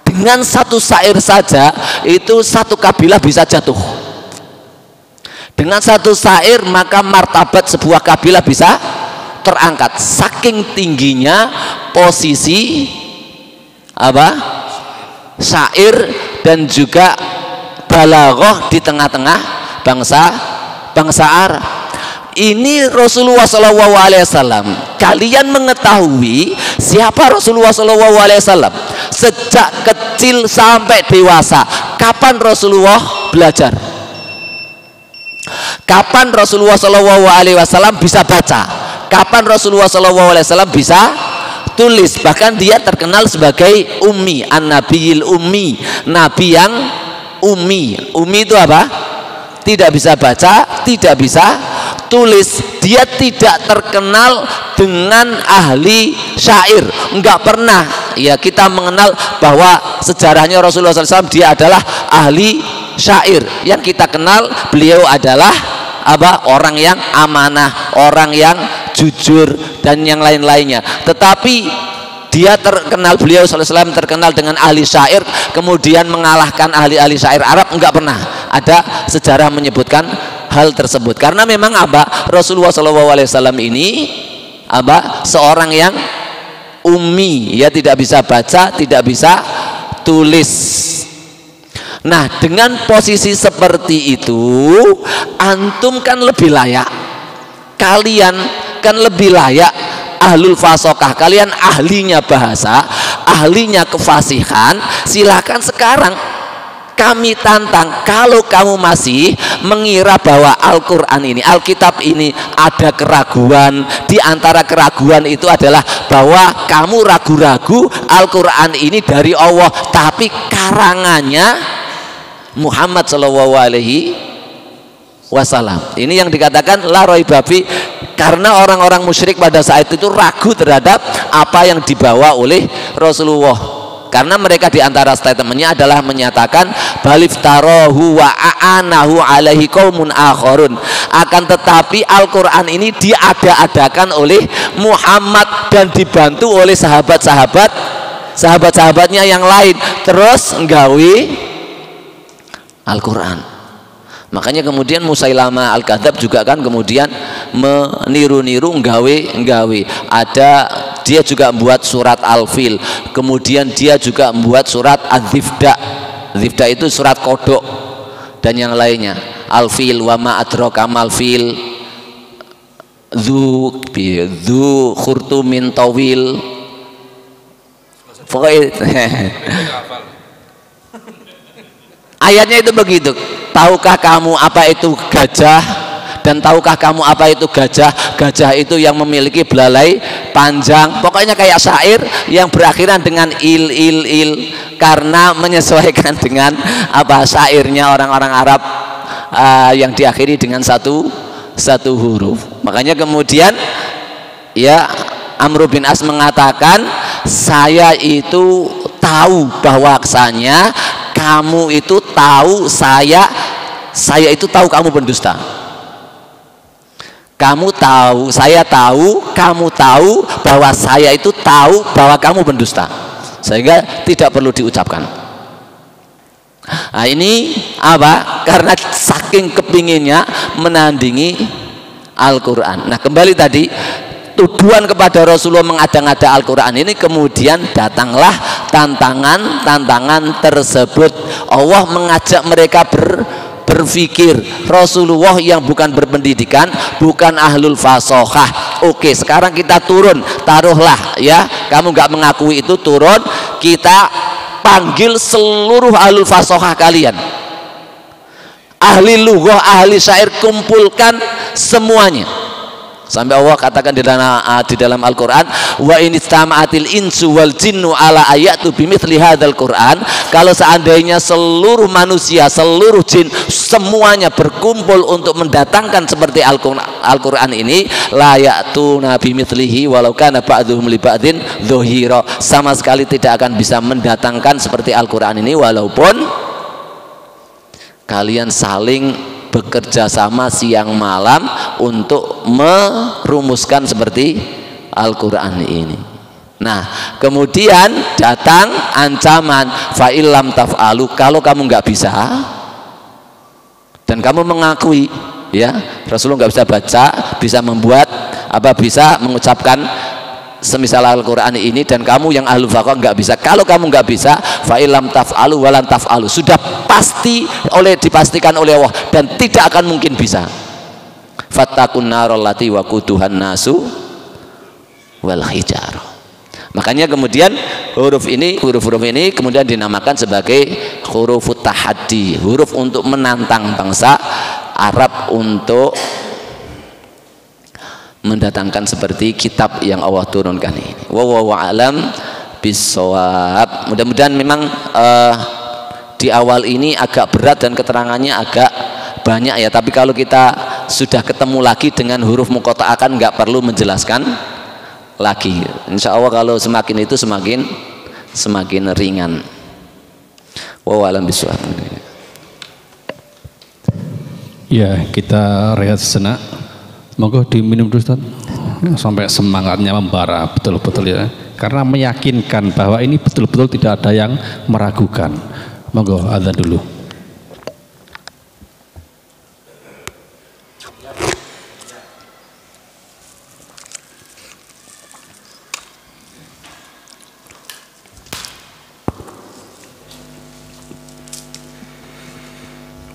dengan satu syair saja itu satu kabilah bisa jatuh. Dengan satu syair maka martabat sebuah kabilah bisa terangkat. Saking tingginya posisi apa? Syair dan juga balaghah di tengah-tengah bangsa Arab. Ini Rasulullah SAW. Kalian mengetahui siapa Rasulullah SAW sejak kecil sampai dewasa. Kapan Rasulullah belajar? Kapan Rasulullah SAW bisa baca? Kapan Rasulullah SAW bisa tulis? Bahkan dia terkenal sebagai ummi, an-nabiyil ummi, nabi yang ummi. Ummi itu apa? Tidak bisa baca, tidak bisa tulis. Dia tidak terkenal dengan ahli syair, enggak pernah ya kita mengenal bahwa sejarahnya Rasulullah SAW dia adalah ahli syair. Yang kita kenal beliau adalah apa? Orang yang amanah, orang yang jujur dan yang lain-lainnya. Tetapi dia terkenal, beliau SAW terkenal dengan ahli syair, kemudian mengalahkan ahli-ahli syair Arab, enggak pernah ada sejarah menyebutkan hal tersebut. Karena memang apa? Rasulullah SAW ini apa? Seorang yang ummi, ya tidak bisa baca, tidak bisa tulis. Nah, dengan posisi seperti itu, antum kan lebih layak, kalian kan lebih layak, ahlul fasokah, kalian ahlinya bahasa, ahlinya kefasihan. Silakan sekarang kami tantang, kalau kamu masih mengira bahwa Al-Quran ini, Alkitab ini ada keraguan, di antara keraguan itu adalah bahwa kamu ragu-ragu Al-Quran ini dari Allah, tapi karangannya Muhammad SAW. Ini yang dikatakan la raiba fi. Karena orang-orang musyrik pada saat itu ragu terhadap apa yang dibawa oleh Rasulullah. Karena mereka diantara statementnya adalah menyatakan baliftarahu wa a'anahu alaihi qaumun akharun. Akan tetapi Al-Quran ini diada-adakan oleh Muhammad dan dibantu oleh sahabat-sahabatnya yang lain, terus nggawe Al-Quran. Makanya kemudian Musailamah Al-Kadzab juga kan kemudian meniru-niru nggawe. Ada dia juga membuat surat Al-Fil, kemudian dia juga membuat surat Az-Zifda. Zifda itu surat kodok dan yang lainnya. Al-Fil wa ma adraka mal fil dzu khurtumin tawil. Ayatnya itu begitu. Tahukah kamu apa itu gajah? Dan tahukah kamu apa itu gajah? Gajah itu yang memiliki belalai panjang. Pokoknya kayak syair yang berakhiran dengan il. Karena menyesuaikan dengan apa syairnya orang-orang Arab yang diakhiri dengan satu huruf. Makanya kemudian ya Amr bin As mengatakan, saya itu tahu bahwasanya kamu itu tahu saya itu tahu kamu pendusta. Kamu tahu, saya tahu, kamu tahu bahwa saya itu tahu bahwa kamu pendusta, sehingga tidak perlu diucapkan. Nah ini apa? Karena saking kepinginnya menandingi Al-Quran. Nah kembali tadi, tuduhan kepada Rasulullah mengada-ngada Al-Quran ini, kemudian datanglah tantangan tersebut. Allah mengajak mereka berpikir. Rasulullah yang bukan berpendidikan, bukan ahlul fasohah. Oke, sekarang kita turun, taruhlah ya, kamu nggak mengakui itu, turun, kita panggil seluruh ahlul fasohah kalian, ahli lughah, ahli syair, kumpulkan semuanya. Sampai Allah katakan di dalam Al-Quran, wa inistama'atil insu wal jinnu ala ayatu bimithli hadzal Quran. Kalau seandainya seluruh manusia, seluruh jin, semuanya berkumpul untuk mendatangkan seperti Al-Quran ini, la ya'tuna bimithlihi walau kana ba'dhum li ba'din dzahira. Sama sekali tidak akan bisa mendatangkan seperti Al-Quran ini, walaupun kalian saling bekerja sama siang malam untuk merumuskan seperti Al-Quran ini. Nah kemudian datang ancaman, fa illam taf'alu, kalau kamu nggak bisa dan kamu mengakui ya Rasulullah nggak bisa baca, bisa membuat apa, bisa mengucapkan semisal Al-Quran ini, dan kamu yang ahlul faqih nggak bisa, kalau kamu nggak bisa, fa illam taf'alu walan taf'alu, sudah pasti dipastikan oleh Allah dan tidak akan mungkin bisa. Fattaqun narallati waquduhan nasu wal hijarah. Makanya kemudian huruf ini kemudian dinamakan sebagai huruf tahaddi, huruf untuk menantang bangsa Arab untuk mendatangkan seperti kitab yang Allah turunkan ini. Wallahu a'lam bissawab. Mudah-mudahan memang di awal ini agak berat dan keterangannya agak banyak ya, tapi kalau kita sudah ketemu lagi dengan huruf muqatta'ah kan nggak perlu menjelaskan lagi. Insya Allah kalau semakin itu semakin ringan. Wallahu a'lam bissawab. Ya, kita rehat sejenak. Monggo diminum dulu Ustaz, sampai semangatnya membara betul-betul ya, karena meyakinkan bahwa ini betul-betul tidak ada yang meragukan. Monggo adzan dulu.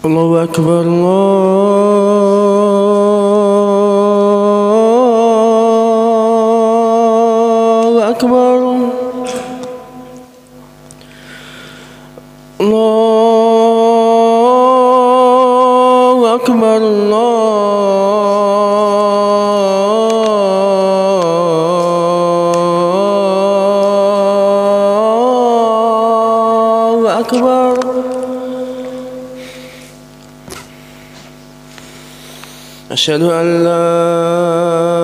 Allahu Akbar, Allahu Akbar, Allahu Akbar, Allahu Akbar. أشهد أن لا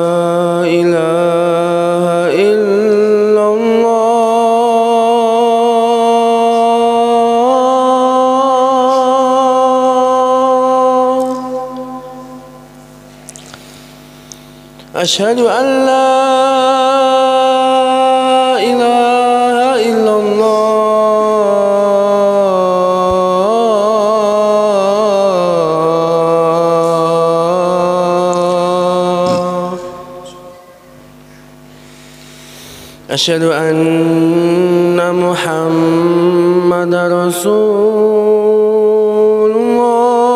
أشهد أن لا إله إلا الله أشهد أن محمد رسول الله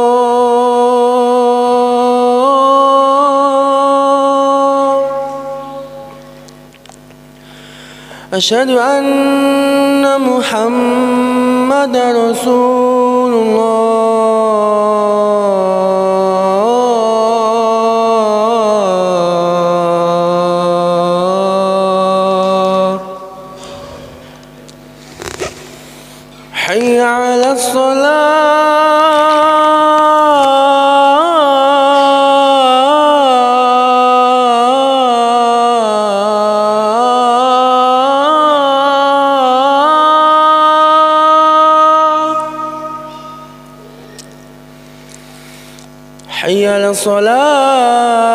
أشهد أن محمد رسول الله حي على الصلاة حي على الصلاة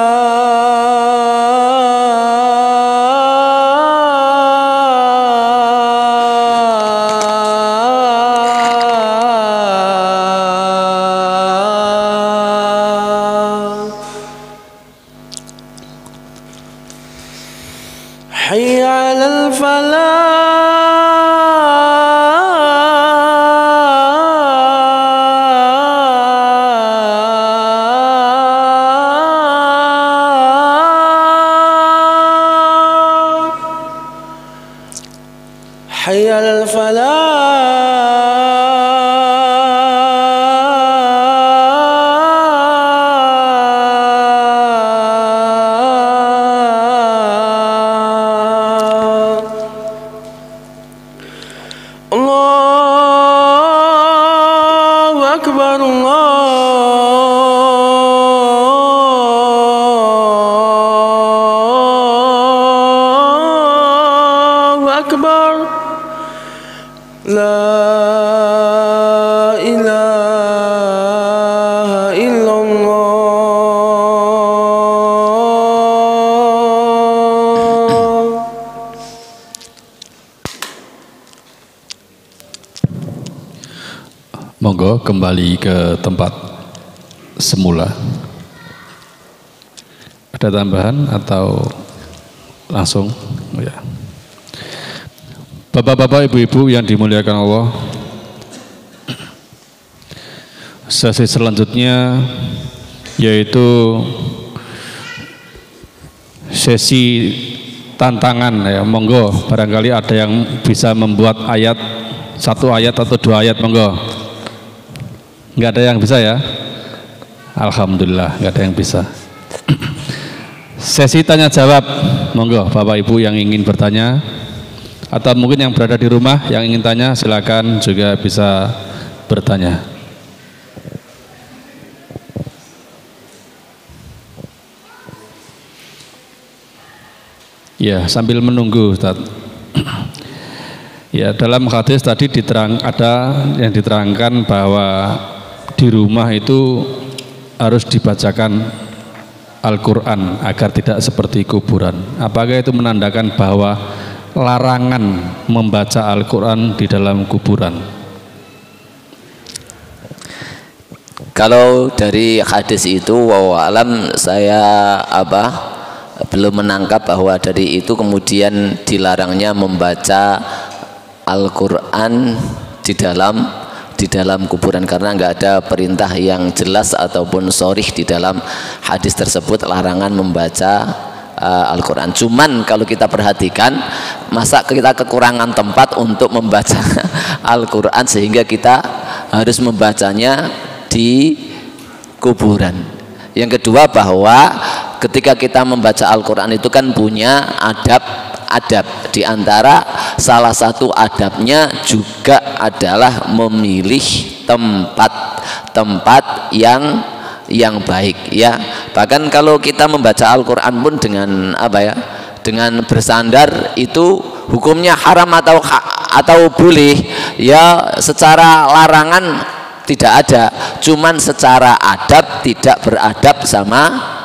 حي على الفلاح حي على الفلاح الله أكبر الله أكبر لا إله إلا الله Monggo kembali ke tempat semula. Ada tambahan atau langsung? Ya. Bapak-bapak, ibu-ibu yang dimuliakan Allah, sesi selanjutnya yaitu sesi tantangan ya. Monggo barangkali ada yang bisa membuat ayat, satu ayat atau dua ayat, monggo. Nggak ada yang bisa ya? Alhamdulillah nggak ada yang bisa. Sesi tanya jawab, monggo Bapak Ibu yang ingin bertanya atau mungkin yang berada di rumah yang ingin tanya silakan juga bisa bertanya. Ya, sambil menunggu Ustaz. Ya, dalam hadis tadi ada yang diterangkan bahwa di rumah itu harus dibacakan Al-Quran agar tidak seperti kuburan. Apakah itu menandakan bahwa larangan membaca Al-Quran di dalam kuburan? Kalau dari hadis itu wallahualam saya belum menangkap bahwa dari itu kemudian dilarangnya membaca Al-Quran di dalam kuburan, karena nggak ada perintah yang jelas ataupun sharih di dalam hadis tersebut larangan membaca Al-Quran. Cuman kalau kita perhatikan, masa kita kekurangan tempat untuk membaca Al-Quran sehingga kita harus membacanya di kuburan. Yang kedua, bahwa ketika kita membaca Al-Quran itu kan punya adab. Di antara salah satu adabnya juga adalah memilih tempat yang baik ya. Bahkan kalau kita membaca Al-Quran pun dengan dengan bersandar itu hukumnya haram atau boleh ya, secara larangan tidak ada, cuman secara adab tidak beradab sama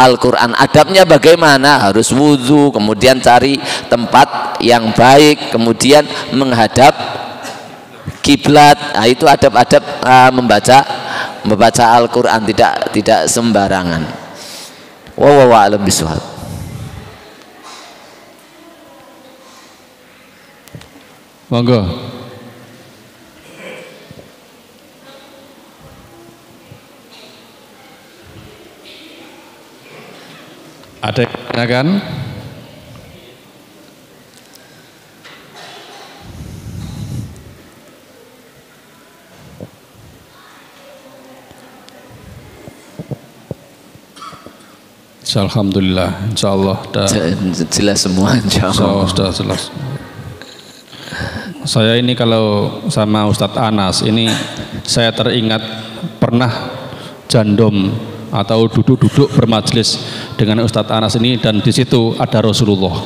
Al-Quran. Adabnya bagaimana? Harus wudhu, kemudian cari tempat yang baik, kemudian menghadap kiblat. Nah, itu adab-adab membaca Al-Quran, tidak sembarangan. Wallahu a'lam bishawab. Monggo. Ada yang tanyakan? Alhamdulillah, insyaallah jelas semua, insyaallah. Sudah jelas. Saya ini kalau sama Ustadz Anas ini saya teringat pernah jandom atau duduk-duduk bermajelis dengan Ustadz Anas ini, dan di situ ada Rasulullah.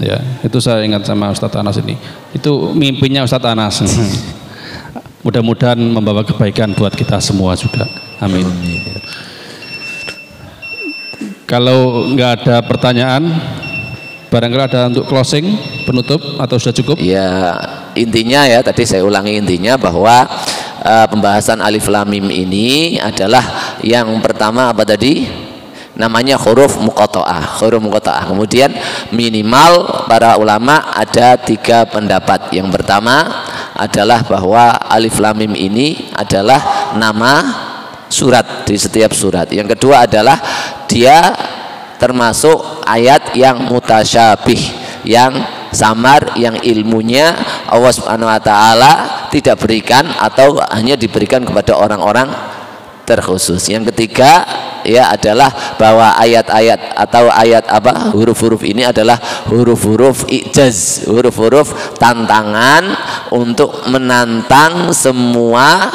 Ya, itu saya ingat sama Ustadz Anas ini. Itu mimpinya Ustadz Anas. Mudah-mudahan membawa kebaikan buat kita semua juga. Amin. Kalau nggak ada pertanyaan, barangkali ada untuk closing, penutup, atau sudah cukup? Ya, intinya ya, tadi saya ulangi intinya bahwa pembahasan Alif Lam Mim ini adalah yang pertama apa tadi? Namanya huruf muqatta'ah. Huruf muqatta'ah. Kemudian minimal para ulama ada 3 pendapat. Yang pertama adalah bahwa Alif Lam Mim ini adalah nama surat di setiap surat. Yang kedua adalah dia termasuk ayat yang mutasyabih, yang samar, yang ilmunya Allah Subhanahu wa taala tidak berikan atau hanya diberikan kepada orang-orang terkhusus. Yang ketiga ya adalah bahwa ayat-ayat atau ayat apa huruf-huruf ini adalah huruf-huruf ijaz, huruf-huruf tantangan untuk menantang semua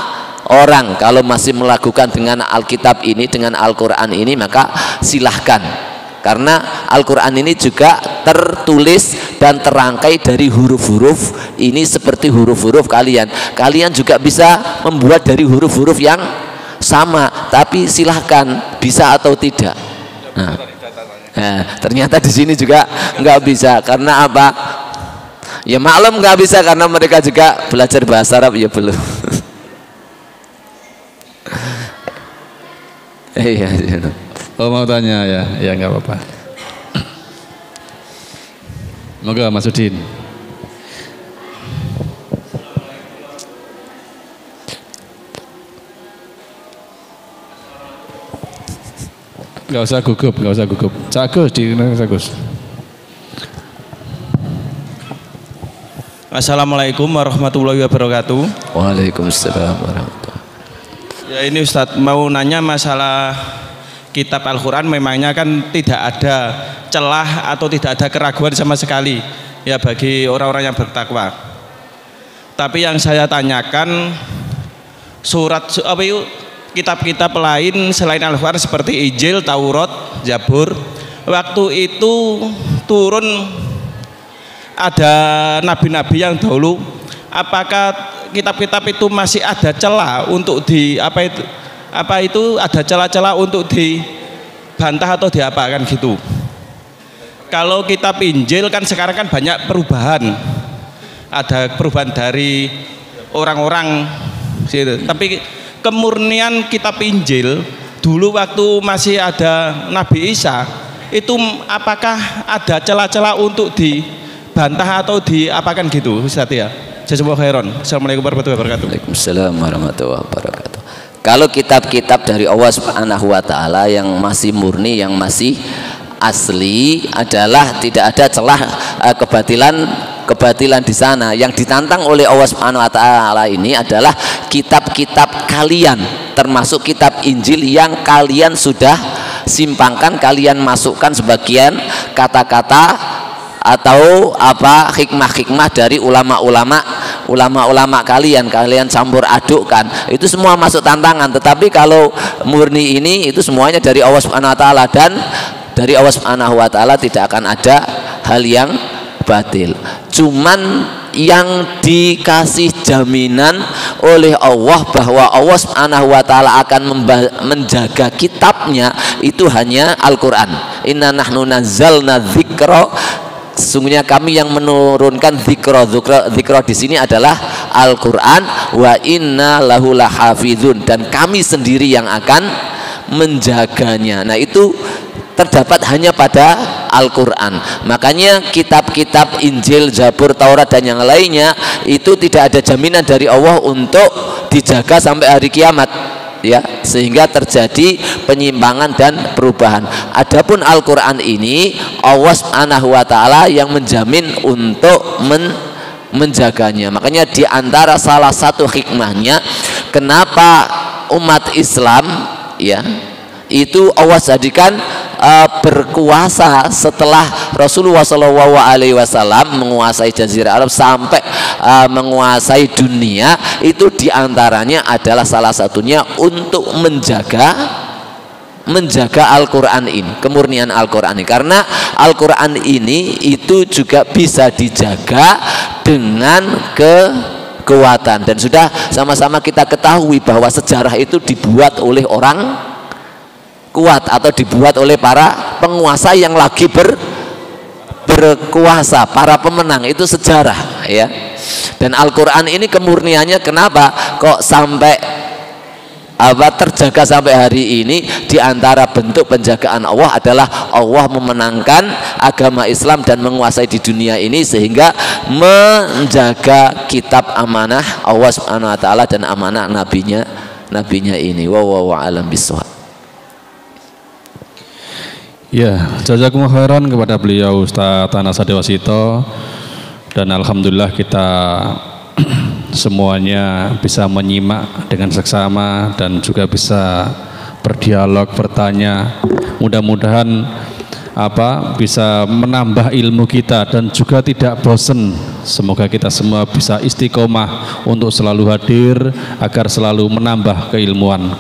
orang. Kalau masih melakukan dengan Alkitab ini, dengan Al-Quran ini, maka silahkan, karena Al-Quran ini juga tertulis dan terangkai dari huruf-huruf ini seperti huruf-huruf kalian. Kalian juga bisa membuat dari huruf-huruf yang sama, tapi silahkan, bisa atau tidak. Nah, ternyata di sini juga nggak bisa. Karena apa? Ya maklum nggak bisa, karena mereka juga belajar bahasa Arab ya belum. Iya. Oh, mau tanya ya? Ya nggak apa-apa. Moga Mas Udin. Nggak usah gugup, nggak usah gugup. Cagus di Cagus. Assalamualaikum warahmatullahi wabarakatuh. Waalaikumsalam warahmatullahi. Ya ini Ustadz mau nanya masalah kitab Al-Quran. Memangnya kan tidak ada celah atau tidak ada keraguan sama sekali ya bagi orang-orang yang bertakwa. Tapi yang saya tanyakan, surat apa itu, kitab-kitab lain selain Al-Quran seperti Injil, Taurat, Zabur, waktu itu turun ada nabi-nabi yang dahulu, apakah kitab-kitab itu masih ada celah untuk di apa itu ada celah-celah untuk dibantah atau diapakan gitu? Kalau kitab Injil kan sekarang kan banyak perubahan, ada perubahan dari orang-orang gitu. Tapi kemurnian kitab Injil dulu waktu masih ada Nabi Isa itu apakah ada celah-celah untuk dibantah atau diapakan gitu Ustaz ya? Jazakumullah khairan. Assalamualaikum warahmatullahi wabarakatuh. Waalaikumsalam warahmatullahi wabarakatuh. Kalau kitab-kitab dari Allah Subhanahu wa taala yang masih murni, yang masih asli adalah tidak ada celah kebatilan di sana. Yang ditantang oleh Allah Subhanahu wa taala ini adalah kitab-kitab kalian, termasuk kitab Injil yang kalian sudah simpangkan, kalian masukkan sebagian kata-kata atau apa hikmah-hikmah dari ulama-ulama kalian campur adukkan, itu semua masuk tantangan. Tetapi kalau murni ini itu semuanya dari Allah Subhanahu wa taala, dan dari Allah Subhanahu wa taala tidak akan ada hal yang batil. Cuman yang dikasih jaminan oleh Allah bahwa Allah Subhanahu wa taala akan menjaga kitabnya itu hanya Al-Qur'an. Inna nahnu nazzalna dzikra, sesungguhnya kami yang menurunkan dzikra di sini adalah Al-Qur'an, wa inna lahu lahafizun, dan kami sendiri yang akan menjaganya. Nah, itu terdapat hanya pada Al-Quran. Makanya kitab-kitab Injil, Zabur, Taurat dan yang lainnya itu tidak ada jaminan dari Allah untuk dijaga sampai hari kiamat, ya, sehingga terjadi penyimpangan dan perubahan. Adapun Al-Quran ini Allah Subhanahu wa taala yang menjamin untuk menjaganya. Makanya di antara salah satu hikmahnya kenapa umat Islam, ya, itu Allah jadikan berkuasa setelah Rasulullah SAW menguasai Jazirah Arab sampai menguasai dunia, itu diantaranya adalah salah satunya untuk menjaga Al-Quran ini, kemurnian Al-Quran ini, karena Al-Quran ini itu juga bisa dijaga dengan kekuatan. Dan sudah sama-sama kita ketahui bahwa sejarah itu dibuat oleh orang kuat atau dibuat oleh para penguasa yang lagi berkuasa, para pemenang, itu sejarah, ya. Dan Al-Quran ini kemurniannya kenapa kok sampai terjaga sampai hari ini? Di antara bentuk penjagaan Allah adalah Allah memenangkan agama Islam dan menguasai di dunia ini sehingga menjaga kitab amanah Allah Subhanahu wa taala dan amanah nabinya ini. Wallahu a'lam bishawab. Ya, jazakumullah khairan kepada beliau Ustaz Anas Sadewasito, dan alhamdulillah kita semuanya bisa menyimak dengan seksama dan juga bisa berdialog, bertanya. Mudah-mudahan bisa menambah ilmu kita dan juga tidak bosan. Semoga kita semua bisa istiqomah untuk selalu hadir agar selalu menambah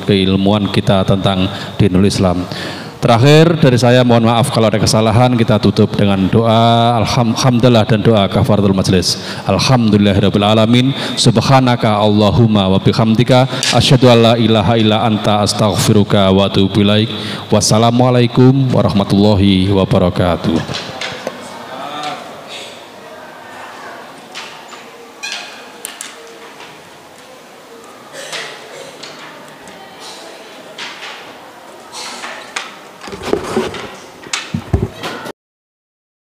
keilmuan kita tentang dinul Islam. Terakhir dari saya, mohon maaf kalau ada kesalahan. Kita tutup dengan doa alhamdulillah dan doa kafaratul majlis. Alhamdulillahirabbil alamin. Subhanaka Allahumma wa bihamdika asyhadu an la ilaha illa anta astaghfiruka wa atubu ilaik. Wassalamualaikum warahmatullahi wabarakatuh.